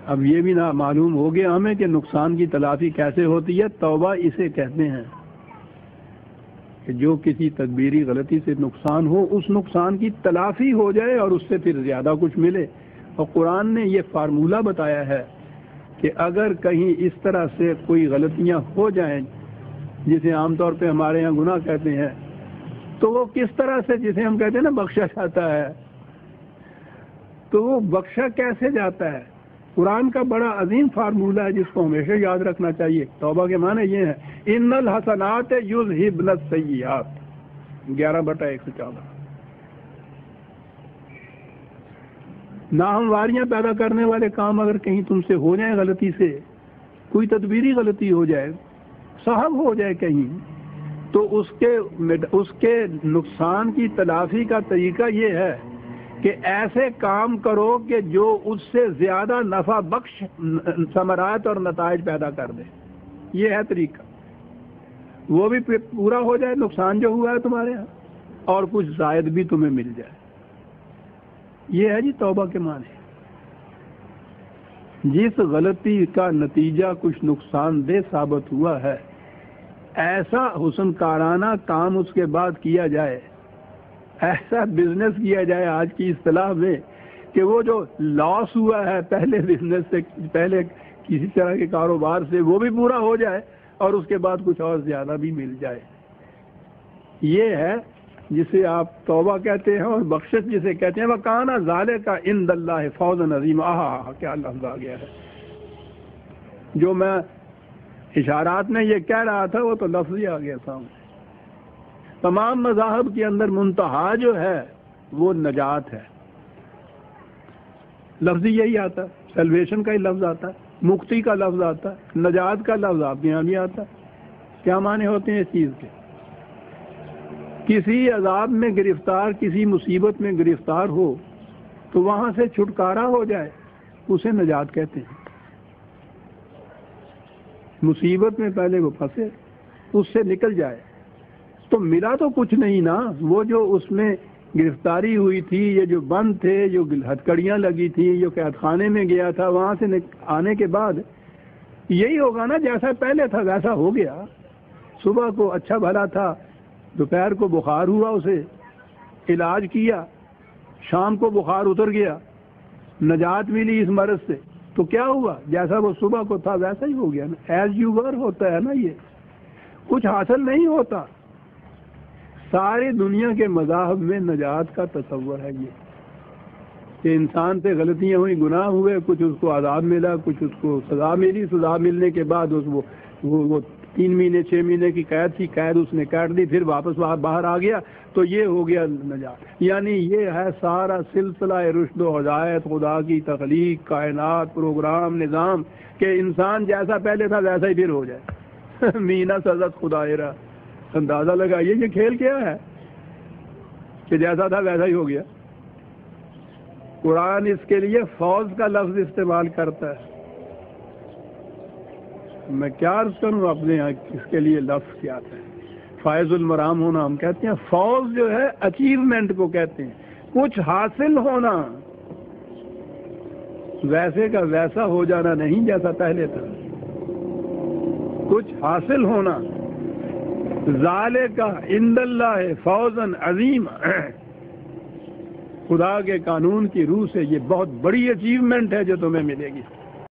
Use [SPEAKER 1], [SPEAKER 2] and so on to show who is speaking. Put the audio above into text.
[SPEAKER 1] اب یہ بھی نہ معلوم ہو گیا ہمیں کہ نقصان کی تلافی کیسے ہوتی ہے. توبہ اسے کہتے ہیں کہ جو کسی تدبیری غلطی سے نقصان ہو اس نقصان کی تلافی ہو جائے اور اس سے پھر زیادہ کچھ ملے. اور قرآن نے یہ فارمولہ بتایا ہے کہ اگر کہیں اس طرح سے کوئی غلطیاں ہو جائیں جسے عام طور پہ ہمارے ہاں گناہ کہتے ہیں, تو وہ کس طرح سے, جسے ہم کہتے ہیں نا بخشا جاتا ہے, تو وہ بخشا کیسے جاتا ہے. قرآن کا بڑا عظیم فارمولہ ہے جس کو ہمیشہ یاد رکھنا چاہیے. توبہ کے معنی یہ ہے ان الحسنات یذھبن السیئات 11/114. ناہمواریاں پیدا کرنے والے کام اگر کہیں تم سے ہو جائیں غلطی سے, کوئی تدبیری غلطی ہو جائے, صاحب ہو جائے کہیں, تو اس کے نقصان کی تلافی کا طریقہ یہ ہے کہ ایسے کام کرو کہ جو اس سے زیادہ نفع بخش ثمرات اور نتائج پیدا کر دے. یہ ہے طریقہ. وہ بھی پورا ہو جائے نقصان جو ہوا ہے تمہارے ہاں, اور کچھ زائد بھی تمہیں مل جائے. یہ ہے جی توبہ کے معنی. جس غلطی کا نتیجہ کچھ نقصان دہ ثابت ہوا ہے, ایسا حسن کارانہ کام اس کے بعد کیا جائے, ایسا بزنس کیا جائے آج کی اصطلاح میں کہ وہ جو لاس ہوا ہے پہلے بزنس سے, پہلے کسی طرح کے کاروبار سے, وہ بھی پورا ہو جائے اور اس کے بعد کچھ اور زیادہ بھی مل جائے. یہ ہے جسے آپ توبہ کہتے ہیں اور بخشش جسے کہتے ہیں. وَكَانَ ذَلِكَ عِندَ اللَّهِ فَوْزًا عَظِيمًا. کیا لفظ آ گیا ہے. جو میں اشارات میں یہ کہہ رہا تھا وہ تو لفظ ہی آ گیا سامنے. تمام مذاہب کے اندر منتہا جو ہے وہ نجات ہے. لفظ یہی آتا ہے, سیلویشن کا ہی لفظ آتا ہے, مکتی کا لفظ آتا ہے, نجات کا لفظ آپ کے یہاں بھی آتا ہے. کیا معنی ہوتے ہیں اس چیز کے؟ کسی عذاب میں گرفتار, کسی مصیبت میں گرفتار ہو تو وہاں سے چھٹکارا ہو جائے, اسے نجات کہتے ہیں. مصیبت میں پہلے وہ پھنسے, اس سے نکل جائے تو ملا تو کچھ نہیں نا. وہ جو اس میں گرفتاری ہوئی تھی, یہ جو بند تھے, جو ہتکڑیاں لگی تھیں, جو قید خانے میں گیا تھا, وہاں سے آنے کے بعد یہی ہوگا نا جیسا پہلے تھا ویسا ہو گیا. صبح کو اچھا بھلا تھا, دوپہر کو بخار ہوا, اسے علاج کیا, شام کو بخار اتر گیا, نجات ملی اس مرض سے, تو کیا ہوا؟ جیسا وہ صبح کو تھا ویسا ہی ہو گیا نا. ایز یو ور ہوتا ہے نا. یہ کچھ حاصل نہیں ہوتا. ساری دنیا کے مذاہب میں نجات کا تصور ہے یہ کہ انسان سے غلطیاں ہوئی, گناہ ہوئے, کچھ اس کو عذاب ملا, کچھ اس کو سزا ملی, سزا ملنے کے بعد وہ 3 مہینے 6 مہینے کی قید تھی, قید اس نے کاٹ دی, پھر واپس باہر آ گیا, تو یہ ہو گیا نجات. یعنی یہ ہے سارا سلسلہ رشد و ہدایت, خدا کی تخلیق, کائنات, پروگرام, نظام, کہ انسان جیسا پہلے تھا ویسا ہی پھر ہو جائے. مینا سزت خدائرہ. اندازہ لگائیے یہ کھیل کیا ہے کہ جیسا تھا ویسا ہی ہو گیا. قرآن اس کے لیے فوز کا لفظ استعمال کرتا ہے. میں کیا عرض کروں اپنے یہاں اس کے لیے لفظ کیا ہے. فائز المرام ہونا ہم کہتے ہیں. فوز جو ہے اچیومنٹ کو کہتے ہیں, کچھ حاصل ہونا, ویسے کا ویسا ہو جانا نہیں جیسا پہلے تھا, کچھ حاصل ہونا. ذالک عند اللہ فوزا عظیما. خدا کے قانون کی روح سے یہ بہت بڑی اچیومنٹ ہے جو تمہیں ملے گی.